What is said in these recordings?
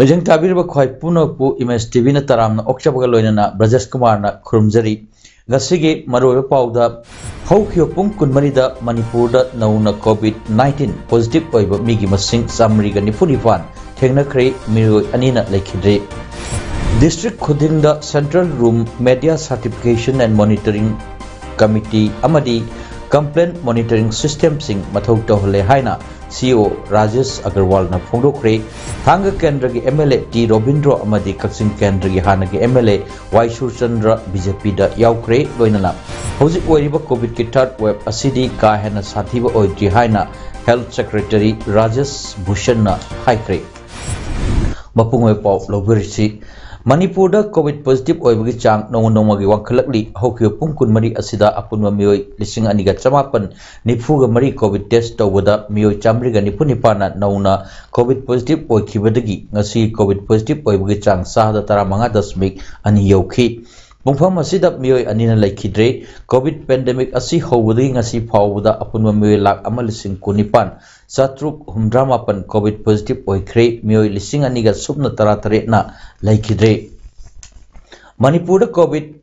Bajang tabir ba khoi puno pu image TV na taram na okchabaga loinana Brajesh Kumar na khurumjari ngasigi maroi pauda haukhio pung kunmari da Manipur da nauna COVID-19 positive oiba migi masing samri ga nifunipan thengna khre miroi anina lekhidre district khuding da Central Room Media Certification and Monitoring Committee amadi complaint monitoring system sing mathau tohle haina CEO Rajesh Agarwal na phongdokre Thanga Kendra gi MLA T Robindro amadi Kaksin Kendra gi hana gi MLA Y Surchandra BJP da yaukre loinana hoji oiriba COVID ki third wave asidi ka hena sathiba oidri haina Health Secretary Rajesh Bhushan na haikre mapungoi pau lobirisi Manipur da COVID positive oibagi chang nong gi wangkhalakli hokyo pungkun mari asida apunwa mioi lising aniga chamapan nifuga mari COVID test tawada mioi chamri ga nipunipana nauna COVID positive oikhibadagi ngasi COVID positive oibagi chang sahada tara manga dasmik ani yauki Bungfam asida mioi anina laikhidre COVID pandemic asi howudagi ngasi phawuda apunwa mioi lak ama lising kunipan Satruk humdramapan COVID positive oikre mioi lising aniga subna tara tare na laikhidre Manipur COVID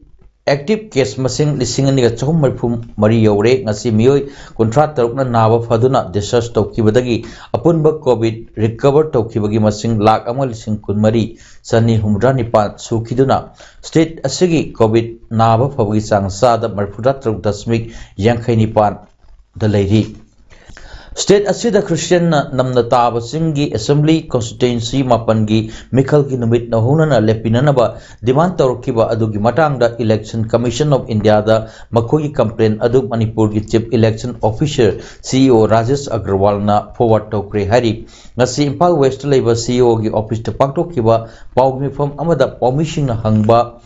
active case masing lising aniga chahum marphum mari yaure ngasi mioi kontra tarukna nawa phaduna discharge tawkibadagi apunba COVID recover tawkibagi masing lak ama lising kunmari sani humdra nipan sukhiduna state asigi COVID nawa phabagi chang sada marphura taruk dasmik yankhai nipan da lairi State asida Christian namna taba singi assembly constituency mapangi Mikhal ki numit na hunana lepinanaba demand tawkiba adugi matangda election commission of India da makhogi complaint adu Manipur ki chief election officer CEO Rajesh Agarwal na forward tawkre hari ngasi Impal West leba CEO gi office ta pangtokkiba pawmi phom amada permission na hangba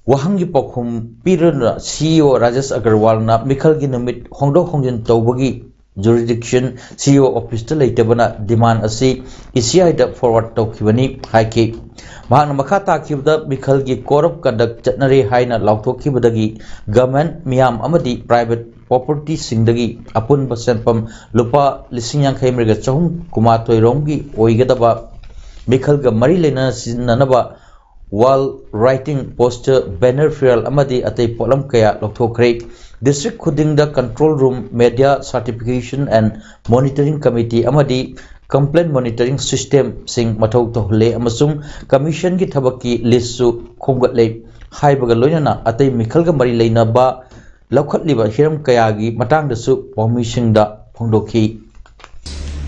wahangi pokhum pirana CEO Rajesh Agarwal na Mikhal ki numit hongdok hongjin tawbagi jurisdiction CEO office ta leitabana demand asi ECI da forward tawkibani haiki mahana makha takibda Mikhal gi corrupt conduct chatnare haina lauthokibadagi government miyam amadi private property singdagi apun basenpam lupa lising yang khaimrega chahum kumatoi romgi oigadaba Mikhal ga mari lena sinanaba wall writing poster banner funeral amadi atai polam kaya lokthokre district khuding da control room media certification and monitoring committee amadi complaint monitoring system sing mathau tohle amasung commission gi thabaki list su khomgatle haibaga loinana atai Mikhal ga mari leina ba laukhatliba hiram kaya gi matang da su permission da phongdokhi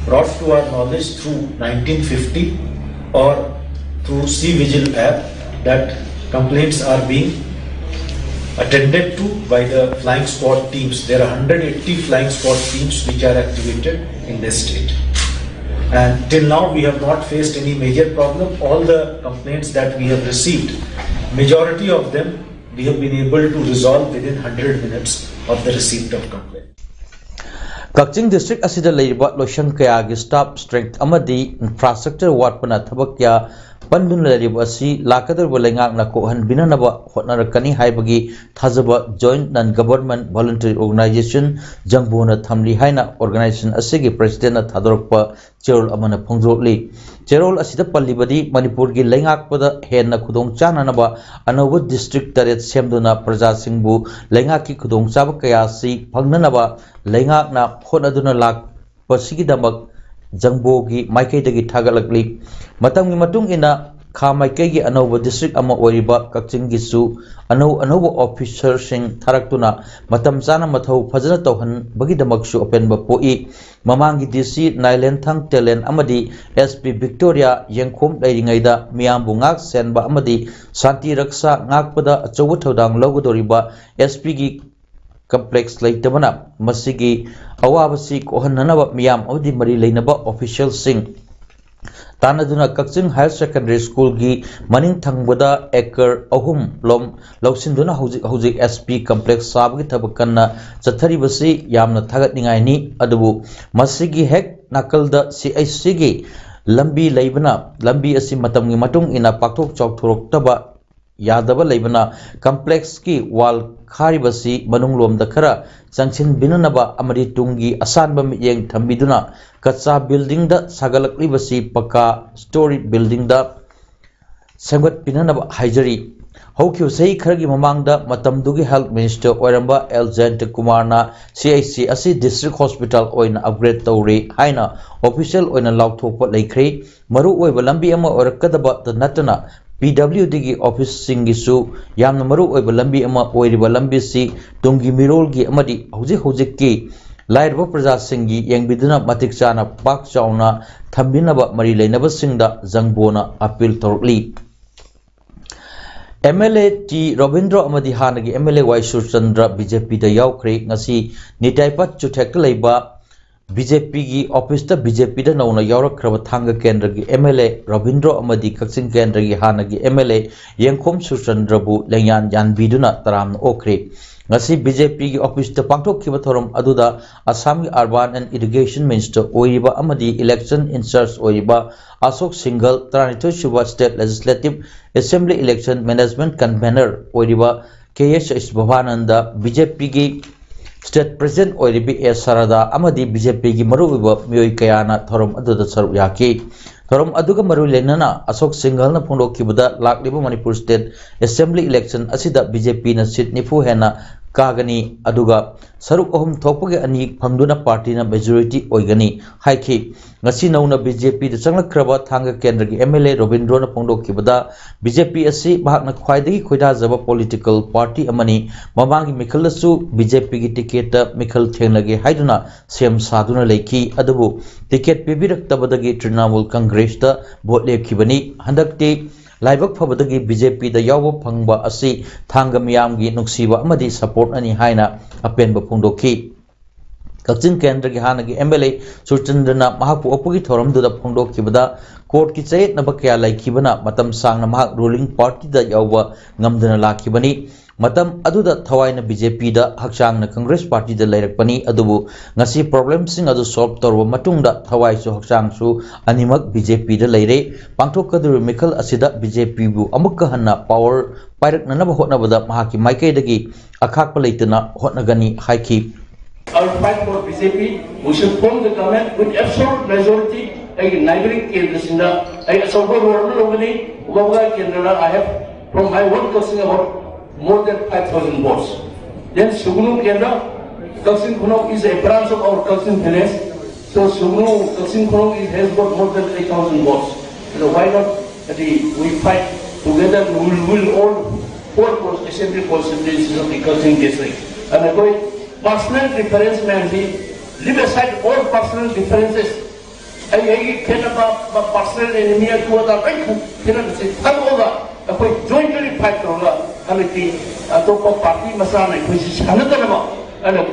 brought to our knowledge through 1950 or through C-Vigil app that complaints are being attended to by the flying squad teams. There are 180 flying squad teams which are activated in this state. And till now we have not faced any major problem. All the complaints that we have received, majority of them we have been able to resolve within 100 minutes of the receipt of complaint. Kakching district asida leiba lotion kaya gi staff strength amadi infrastructure watpana thabak ya pandun lariba asi lakadar bolengak na ko han binanaba hotnarakani haibagi thajaba joint non government voluntary organization jangbona thamli haina organization asigi president na thadorpa cherol amana phongjokli cherol asida pallibadi Manipur gi lengak pada henna khudong chananaba anoba district taret semduna praja singbu lengak ki khudong chaba kaya si phangnanaba lengak na hotaduna lak pasigi damak jangbogi maikaidagi thagalakli matamgi matung ina kha maikaigi anoba district ama oriba Kakching gi su anoba officer sing tharaktuna matam chana mathau phajana tawhan bagi damak su open ba poi mamangi DC Nailen Thang Telen amadi SP Victoria Yengkhom leiringaida miyam bungak senba amadi Santi Raksha ngakpada achobu thodang logodoriba SP gi complex leitabana masigi awabasi kohananaba miyam amadi mari leinaba official sing तानदुना Kakching higher secondary school की मनिंग थंगबदा एकर अहुम लोम लौसिंदुना हौजिक SP complex साबगी थबक कन्ना चथरिबसी यामना थागतनिंगाइनी अदुबु मसिगी हेक नाकलदा CIC की लंबी लेबना लंबी असि मतमगी मतुंग इना पाक्थोक चौथोरक्तबा Yadav लेबना complex की वाल खारिबसी मनुंगलोम दखरा चंगसिन बिननबा अमरी तुंगी असानबा मियेंग थंबिदुना कच्चा बिल्डिंग दा सागलकलिबसी पक्का स्टोरी बिल्डिंग दा सेंगत पिननबा हाइजरी हौखियो सही खरगी ममांगदा मतमदुगी हेल्थ मिनिस्टर ओरंबा एल जयंत कुमारना सीआईसी असि डिस्ट्रिक्ट हॉस्पिटल ओइन अपग्रेड तौरे हाइना ऑफिशियल ओइन लाउथोप लेख्रे मरु ओइबा लंबी अमा ओरकदबा नटना PWD की ऑफिस सिंगिसु यामना मरु ओइबा लंबी अमा ओइरिबा लंबी सी तुंगी मिरोल की अमदी हौजिक की लाइरबा प्रजा सिंगी यंगबिदुना मतिक चाना पाक चाउना थंबिनबा मरी लेनबा सिंगदा जंगबोना अपील तौरली MLA T Robindra अमदी हानगी MLA Y Surchandra BJP दा यावख्रे ngasi निटाइपत चुथेक लेबा BJP की ऑफिस दा BJP दा नौना यावरख्रबा थांगा केंद्र की MLA Robindra अमदी कक्सिंग केंद्र की हानगी MLA यंगखोम Surchandra बु लेंयान यानबिदुना तराम ओख्रे ngasi BJP की ऑफिस दा पांगथोखिबा थोरम अदुदा असम की अर्बन एंड इरिगेशन मिनिस्टर ओइबा अमदी इलेक्शन इंचार्ज ओइबा अशोक सिंगल 32 सुबा state legislative assembly election management convenor ओइबा KS भवानंदा BJP की स्टेट प्रेसिडेंट ओइबी एस सरदा अमदी BJP की मरुबा मियोय कयाना थोरम अदुदा सरुक याकी थोरम अदुगा मरु लेनना अशोक सिंगल न फोंडोखिबदा लाक्लिबा मणिपुर स्टेट असेंबली इलेक्शन असिदा BJP न सीट निफु हेना कागनी अदुगा सरुक अहुम थोपगे अनि फंगदुना पार्टी न मेजॉरिटी ओइगनी हाइखि ngasi नौना BJP द चंगलख्रबा थांगा केंद्र की MLA Robindra न फोंडोखिबदा BJP असि भागना ख्वाइदगी खोइदाजबा पॉलिटिकल पार्टी अमनी ममांगी मिखलसु BJP की टिकेट मिखल थेंलगे हाइदुना सेम सादुना लेखि अदुबु टिकेट पिबिरक्तबदगी तृणमूल कांग्रेस दा वोट लेखिबनी हंदक्ति लाइबक फबदगी BJP दा याव फंगबा असि थांगा मियामगी नुक्सीबा अमदी सपोर्ट अनि हाइना अपेनबा फोंडोखि कक्चिंग केंद्र की हानगी MLA सुरचंद्रना महापु ओपुगी थोरमदुदा फोंडोखिबदा कोर्ट की चयत नबा कया लाइखिबना मतम सांगना महाक रूलिंग पार्टी दा यावबा ngamdana लाखिबनी मतम अदुदा थवाइना BJP दा हक्चांगना कांग्रेस पार्टी दा लैरकपनी अदुबु ngasi प्रॉब्लम सिंग अदु सॉल्व तौरबा मतुंगदा थवाइसु हक्चांगसु अनिमक BJP दा लैरे पांगथोकदुर मिखल असिदा BJP बु अमुक हन्ना power पाइरकननबा होटनबदा महाकी माइकैदगी अखाकपा लैतना होटनगनी हाइखि I will fight for BJP. We should form the government with absolute majority. I neighboring Kendra, I support Logani, Ubaga Kendra. I have from my work casting about more than 5,000 votes. Then Sugunu Kendra, Kassim Kuno is a branch of our Kassim village. So Sugunu Kassim Kuno has got more than 8,000 votes. So why not we fight together? We will all four assembly constituencies of the Kassim district. And I go. Personal difference may be leave aside all personal differences. I can about personal enemy to other can say Tangoga, a jointly fight over and the top party Masana, which is another and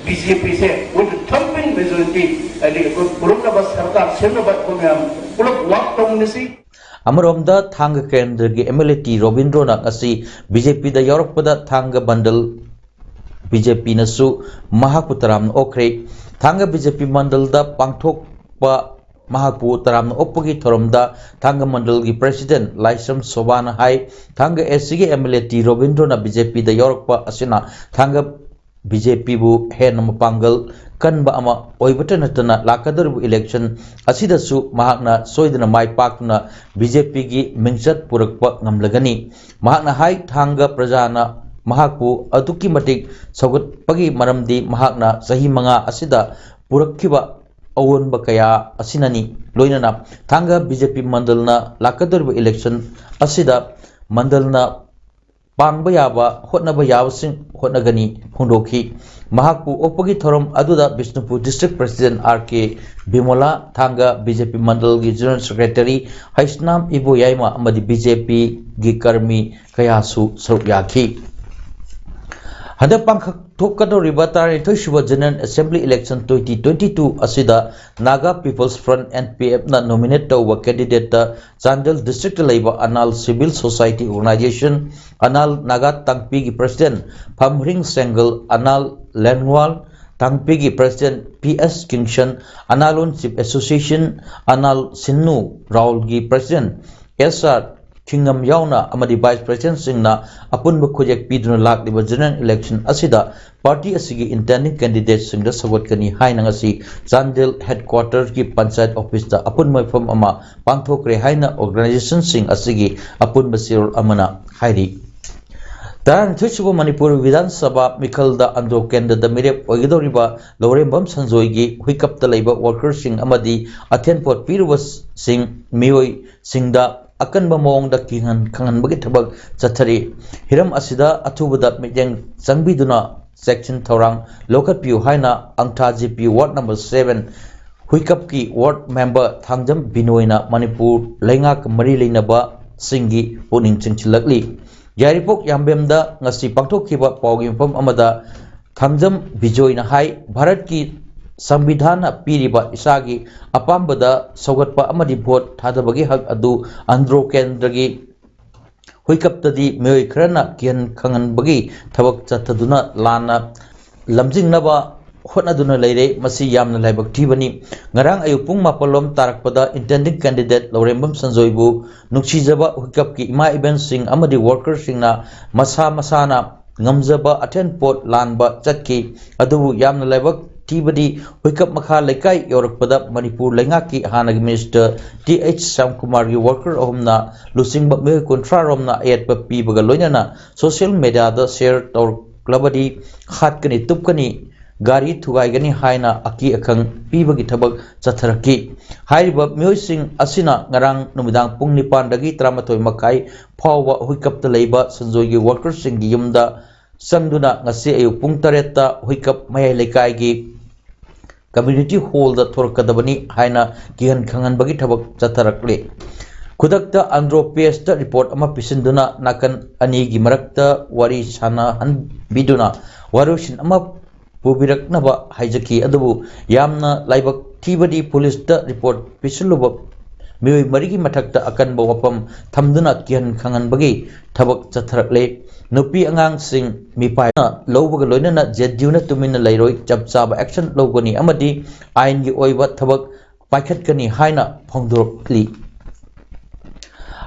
BJP say with the thumping majority and the Kurunabas Sarkar Senabat Kumiam, full of walk on the sea. अमरोमदा थांग केंद्र के MLA T Robindra ना असी BJP दा यावरकपदा थांग बंडल BJP नसु महाकु तराम ओख्रे थांगा BJP मंडल दा पांगथोकपा महाकु तराम ओपगी थोरमदा थांगा मंडल की प्रेसिडेंट लाइसम सोबान हाई थांगा SC के MLA T Robindra ना BJP दा यावरकपा असिना थांगा BJP बु हेन मपांगल कनबा अमा ओइबत नतना लाकदरबु इलेक्शन असिदसु महाकना सोइदना माइ पाकना BJP की मिंगचत पुरकपा ngamlagani महाकना हाई थांगा प्रजाना महाकु अदुकी मटिक सौगतपगी मरमदी महाकना सही मंगा असिदा पुरक्खिबा अवोनबा कया असिननी लोइनना थांगा BJP मंडलना लाकदरबु इलेक्शन असिदा मंडलना पांगबा याबा होटनबा याबसिंग होटनगनी फोंडोखि महाकु ओपगी थोरम अदुदा Bishnupur district president RK Bimola थांगा BJP मंडल की जनरल सेक्रेटरी हैसनाम इबो याइमा अमदी BJP की कर्मी कयासु सरुक याखि हदक पांखक ꯄꯥꯡꯊꯣꯛꯀꯗꯧꯔꯤꯕ 12th General Assembly Election 2022 asida Naga People's Front NPF na nominate tauba candidate ta Chandel District laiba Anal Civil Society Organization Anal Naga Tangpi gi President Phamring Sengal Anal Lenwal Tangpi gi President PS Kingshan Analon Chief Association Anal Sinnu Raul gi President SR Kingam Yauna amadi Vice President Singna apunba khojek piduna lakliba general election asida party asigi intending candidates singda sagotkani haina ngasi Chandel headquarters ki panchayat office da apunma form ama pangthokre haina organization sing asigi apunba sirol amana hairi Taran Thuchubo Manipur Vidhan Sabha Mikhalda Andro Kendra the Mirep Ogidoriba Lorembam Sanzoigi Hikap the Labor Workers Sing Amadi Athenpot Pirwas Sing Mioi Singda Akan Bamong the Kingan Kangan Bagitabag Chatari Hiram Asida Atubada Mijang Sangbiduna Section Torang Local Pew Haina Angtaji Pew Ward number 7 Huikapki Ward member Thangjam Binoina Manipur Lengak Marilinaba Singi Puning Chinchilakli Yaripok Yambemda ngasi pangthokhiba pawgimpham amada Thangjam Bijoyna hai Bharat ki Sambidhana piriba isagi apambada saugatpa amadi vote thadabagi hak adu Andro Kendragi Huikaptadi Meoi Khrana Kian Khangan bagi thabak chathaduna lana lamjingnaba hotnaduna leire masi yamna laibak thibani ngarang ayu pung mapalom tarakpada intending candidate Lorembam Sanjoibu nuksijaba Huikap ki ima event sing amadi workers singna masa masana ngamjaba attend pot lanba chatki adubu yamna laibak Tibadi Huikap Makha Lekai Yorakpada Manipur Lengaki Hanag Minister TH Samkumar yu worker ohumna Lusing Bakme Kontra Romna Ayat Papi Bagaloyana social media da share tor klabadi Khatkani Tupkani Gari Thugaigani Haina Aki Akang Pibagi Tabak Chatharaki Hairiba Musing Asina Ngarang Numidang Pung Nipan Dagi Tramatoi Makai Pawa Huikap the Labor Sanjogi workers sing Yumda Sangduna ngasi ayu pung tareta Huikap Mayai Lekai gi community hall da thorkadabani haina kihan khangan bagi thabak chatharakle khudakta Andro PS da report ama pisinduna nakan ani gi marakta wari sana han biduna warushin ama pubiraknaba haijaki adubu yamna laibak thibadi police da report pisulluba Mioi marigi mathakta akan bawapam thamduna kihan khangan bagi thabak chatharakle Nupi angang sing mipai na lobaga loinana jeduna tumina lairoi chapchaba action logani amadi ain gi oiba thabak paikhatkani haina phongdorokli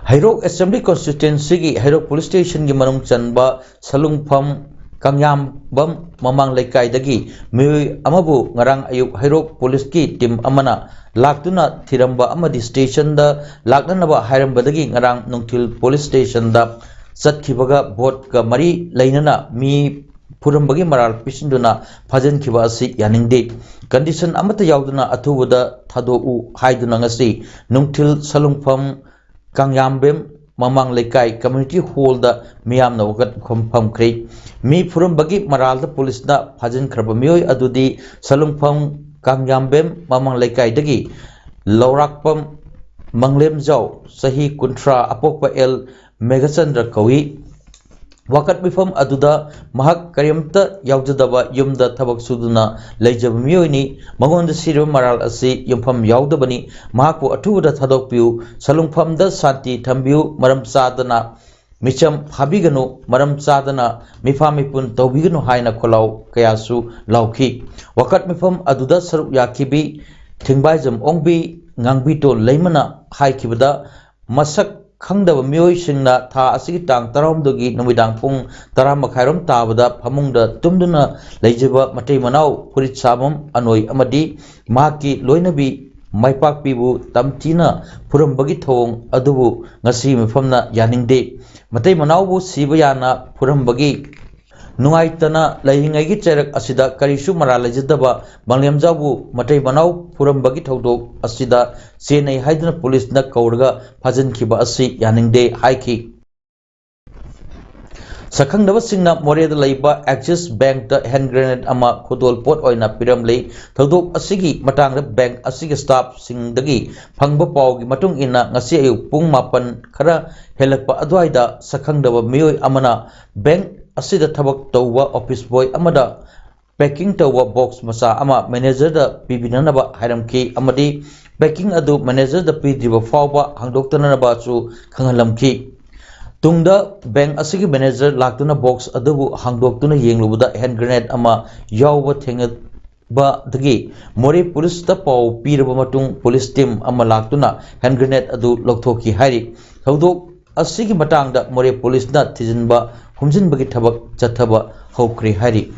Hairok Assembly Constituency gi Hairok Police Station gi manung chanba salungpham kangyambam mamang laikai dagi mioi amabu ngarang ayuk Hairok Police ki team amana laktuna thiramba amadi station da laknanaba hairambadagi ngarang nungthil police station da Satkibaga vote ka mari lainana mi purambagi maral pisinduna phajan khiba asi yaningde condition amata yauduna athubada thadou haiduna ngasi nungthil salungpham kangyambem mamang lekai community hall da miyam na wagat khompham khrei mi purambagi maral da police na phajan khraba mioi adudi salungpham kangyambem mamang lekai dagi laurakpam manglem jau sahi kuntra apokpa el Megachandra Kawi Wakat Mifam Aduda Mahak Karyamta Yaudadaba Yumda Tabak Suduna Lejabmioni Mangonda Siru Maral Asi Yumfam Yaudabani Mahaku Atuda Tadokpiu Salungfam da Santi Tambiu Maram Sadana Micham Habigano Maram Sadana Mifamipun Tobigano Haina Kolau Kayasu Lauki Wakat Mifam Aduda Saruk Yakibi Tingbaizam Ongbi Ngangbito Leimana Haikibada Masak Khangdaba mioi singna tha asigi tang taramdogi numidang pung taramakairom tabada phamungda tumduna leijaba matei manau purit samam anoi amadi maki loinabi maipakpibu tamtina purambagi thong adubu ngasi mifamna yaningde matei manaubu sibayana purambagi Nungaitana lahingai cherak asida karisu marala jidaba banglem matei manau purambagi thodok asida senai haidna police na kaurga phajan khiba asi yaningde haiki Sakhangdaba singna Moreda laiba Axis Bank da hand grenade ama khodol pot oina piramlei thodok asigi matangda bank asigi staff singdagi phangba pawgi matung ina ngasi ayu pung 8 khara helakpa adwaida Sakhangdaba mioi amana bank asida thabak tawwa office boy amada packing tawwa box masa ama manager da pibinanaba hairamki amadi packing adu manager da pidriba fawba hangdoktanaba chu khangalamki tungda bank asigi manager laktuna box adu hangdoktuna yenglubuda hand grenade ama yawba thenga ba dagi more police ta paw piraba matung police team ama laktuna hand grenade adu loktoki hari hawdok asigi matangda more police na thijinba humjinbagi thabak chathaba hokri hari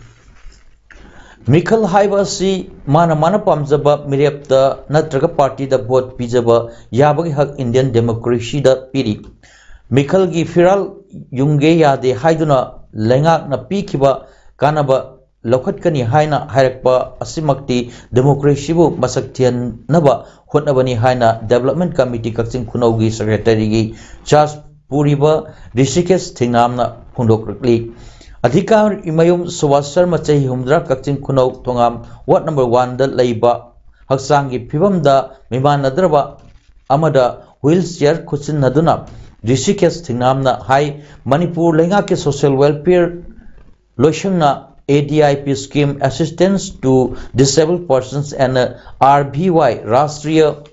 Mikhal haiba si mana pamjaba mirepta natraga party da vote pijaba yabagi hak Indian democracy da piri Mikhal gi firal yunge yade haiduna lengak na pikiba kanaba lokhatkani haina hairakpa asimakti democracy bu masaktian naba hotnabani haina development committee kakching khunaugi secretary gi charge puriba Rishikesh thingnamna phundokrakli Adhikar imayum Subhash Sharma chahi humdra kakching khunau thongam ward number 1 da leiba haksangi phibam da mimanadraba amada wheelchair khutsin naduna Rishikesh thingnamna hai Manipur lenga ke social welfare loishangna ADIP scheme assistance to disabled persons and RBY Rashtriya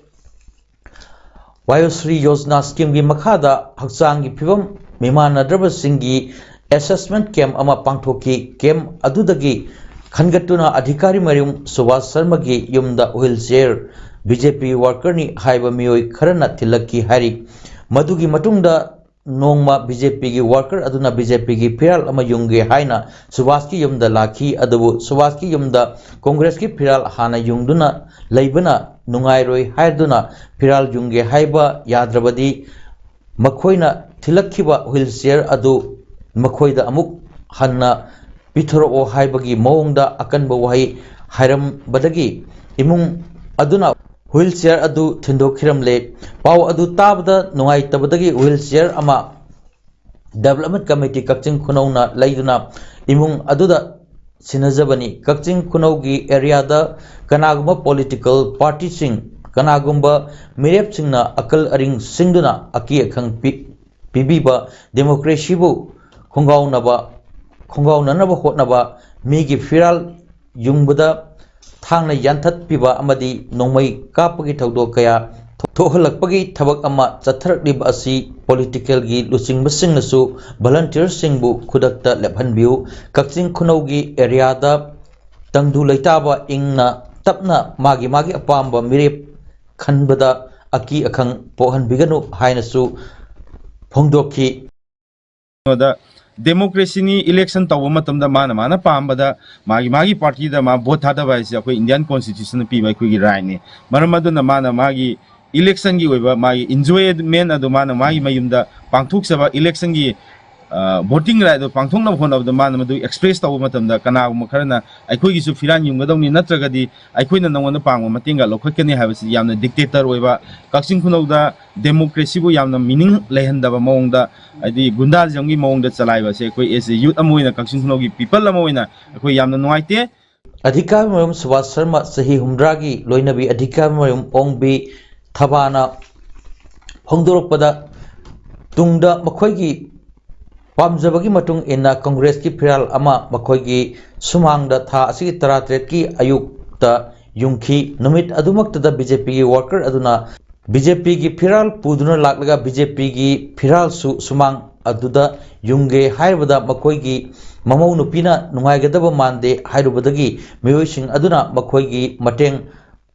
Vayosri Yojana scheme gi makhada haksangi phibam mimanadraba singi assessment camp ama pangthoki camp adudagi khangatuna adhikari marum Subhash Sharma gi yumda wheelchair BJP worker ni haiba mioi kharana tilaki hari madugi matungda nongma BJP gi worker aduna BJP gi phiral ama yungge haina Subhash ki yumda lakhi adubu Subhash ki yumda Congress ki phiral hana yungduna leibana nungairoi haiduna phiral yungge haiba yadrabadi makhoina tilakhiba wheelchair adu Makhoida amuk hanna pithoro haibagi maungda akanba wahi hairam badagi imung aduna wheelchair adu thindokhiramle paw adu tabda nungai tabadagi wheelchair ama development committee kakching khunauna leiduna imung aduda sinajabani kakching khunaugi area da kanagumba political party sing kanagumba mirep singna akal aring singduna aki akhang pibiba democracy bu khongaunanaba hotnaba migi firal yungbuda thangna yanthat piba amadi nongmai kapagi thawdo kaya thohalakpagi thabak ama chatharakliba asi political gi luchingbasingngasu volunteer singbu khudakta lephanbiu kakching khunaugi area da tangdu leitaba ingna tapna magi apamba mirep khanbada aki akhang pohanbiganu hainasu phongdokhi democracy ni election tawa matamda mana pambada magi party da ma vote thada bai se akoi Indian constitution pi bai ku gi right ni maramadu na magi election gi oiba magi enjoyment adu magi mayumda pangthuk saba election gi voting right do pangthong na phone of the madu express tawa matamda kana makharna akoi gi su firan yunggadawni natragadi akoi na nangona pangwa matinga lokhatkani habasi yamna dictator oiba kakching khunauda democracy bu yamna meaning lehandaba maungda adi gundal jangi maungda chalaiba se akoi as a youth amoina kakching khunaugi people amoina akoi yamna nuaite adhikar marum Subhash Sharma sahi humdragi loinabi adhikar marum ongbi thabana phongdorokpada tungda makhoigi pamjabagi matung ina Congress ki phiral ama makhoigi sumangda tha asigi taratret ki ayukta yungki numit adumaktada BJP gi worker aduna BJP gi phiral puduna laklaga BJP gi phiral su sumang aduda yungge haibada makhoigi mamau nupina nungaigadaba mande hairubadagi miyoising aduna makhoigi mateng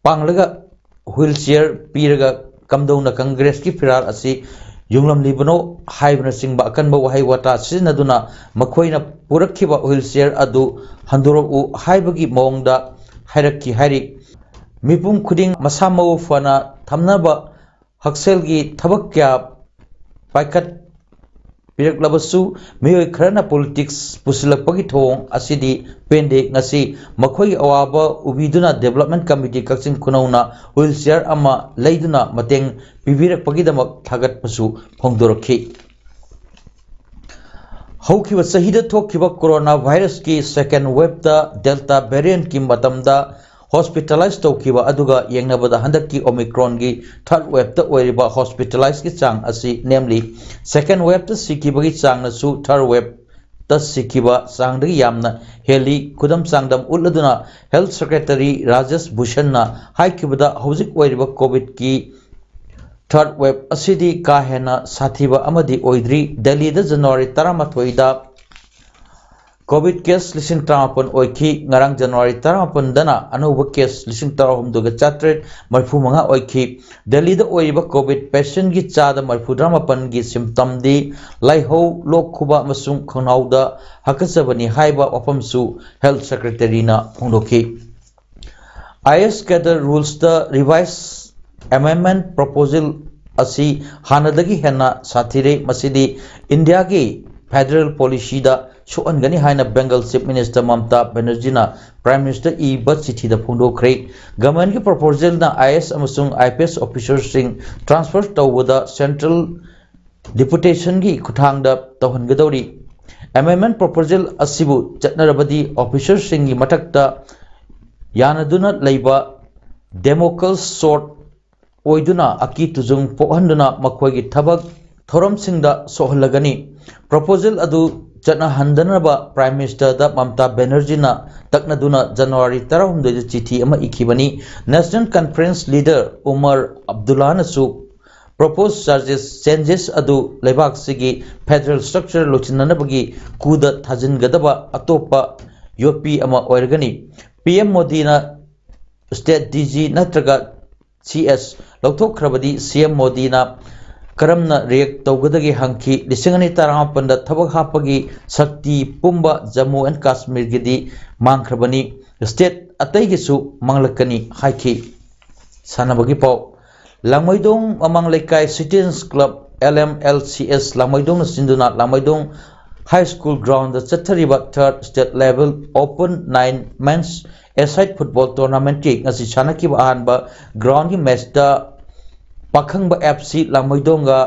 panglaga wheelchair piraga kamdona Congress ki phiral asi Yunglam Libano haibna singba akanba wahai wata sinaduna makhoina purakhiba wheelchair adu handoro u haibagi maungda hairakki hairi mipum khuding masamau fana thamnaba hakselgi thabak kya paikat piraklabasu miyoi kharana politics pusilakpagi thong asidi pende ngasi makhoi awaba ubiduna development committee kakching khunauna wheelchair ama leiduna mateng pibirakpagi damak thagat pasu phongdorakhi haukiba sahida thokkiba corona virus ki second wave da delta variant ki matamda hospitalized taukiba aduga yengnabada handakki omicron gi third wave ta oiriba hospitalized ki chang asi namely second wave ta sikibagi chang na su third wave सिखिबा सांगदगी यामना हेली खुदम सांगदम उल्लदुना health secretary Rajesh Bhushan ना हाइकिबदा हौजिक ओइरिबा कोविड की थर्ड वेव असिदी का हेना साथीबा अमदी ओइद्री दिल्ली दा जनवरी 13 दा कोविड केस 13 ओइखी ngarang जनवरी 13 दना अनौब केस 13,435 ओइखी दिल्ली दा ओइरिबा कोविड पेशेंट की चादा 35 की सिम्पटम दी लाइहो लोक खुबा मसुम खनाउदा हकसबनी हाइबा वफमसु हेल्थ सेक्रेटरी ना फोंदोखी IS कैडर रूल्स दा revise amendment proposal asi hanadagi henna sathire masidi India ki federal policy da shoangani haina Bengal Chief Minister Mamata Banerjee na Prime Minister Iba chithi da phondokre government ki proposal na IS amasung IPS officers sing transfer tawada central deputation ki khuthang da tawhangadori amendment proposal asibu chatnarabadi officers sing gi mathakta yanaduna leiba democracy sort ओइदुना अकी तुजुंग पोहंदुना मखोगी थबक थोरम सिंगदा सोहलगनी proposal अदु चना हंदनबा प्राइम मिनिस्टर दा ममता बनर्जी ना तकनदुना जनवरी 13 चिठी अमा इखिबनी national conference leader Omar Abdullah नसु प्रपोज चार्जेस चेंजेस अदु लेबाक सिगी फेडरल स्ट्रक्चर लोचिननबगी कुद थाजिनगदबा अतोपा योपी अमा ओइरगनी पीएम मोदी ना स्टेट डीजी नत्रगा CS लौथोखरबदी CM मोदी ना करमना रिएक्ट तौगदगी हंकी 2013 थबक हापगी शक्ति पुंबा जम्मू एंड कश्मीर गिदी मांगखरबनी स्टेट अतैगिसु मंगलकनी हाइकी सानबगी पाव लांगमैदोंग अमंग लेकाय सिटीजन्स क्लब LMLCS लांगमैदोंग सिंदुना लांगमैदोंग हाई स्कूल ग्राउंड चथरिबा third state level open 9 men's aside football tournament की ngasi sanakib ahanba ground ki match da pakhangba FC langmoidonga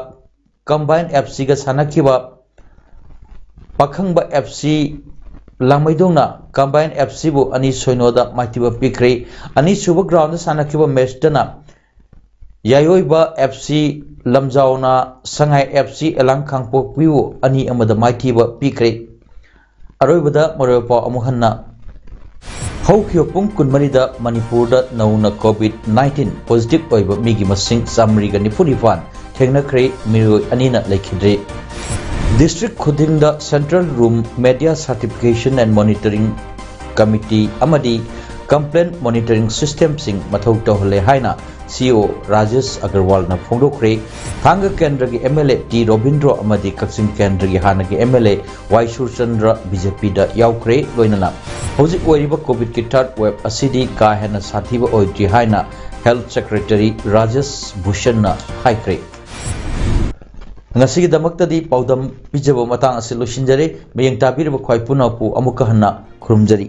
combined FC ga sanakiba pakhangba FC langmoidongna combined FC bu ani soino da maitiba pikre ani suba ground da sanakiba match dana yayoiba FC lamjauna sangai FC elang khangpo piu ani amada maitiba pikre aroibada moropa amuhanna हौखियो पुंग कुनमरीदा मणिपुर दा नौना कोविड-19 positive ओइबा मिगी मसिंग सामरीगा निफुनिफान थेंगनखरे मिरोय अनिना लेखिद्रे district खुदिंग दा central room media certification and monitoring committee अमदी complaint monitoring system सिंग मथौ तोहले हाइना CEO राजेश अग्रवाल ना फोंदोखरे थांग केंद्र की MLA टी रोबिंद्रो अमदी कक्सिंग केंद्र की हाना की MLA वाई सूरचंद्र बीजेपी दा याउखरे लोइनना हौजिक ओइरिबा कोविड की थर्ड वेव असिदी का हेना साथीबा ओइद्री हाइना हेल्थ सेक्रेटरी राजेश भूषण ना हाइखरे ngasi damakta di paudam pijabo matang asi losinjare meyang tabirba khwai punappu amuka hanna khurumjari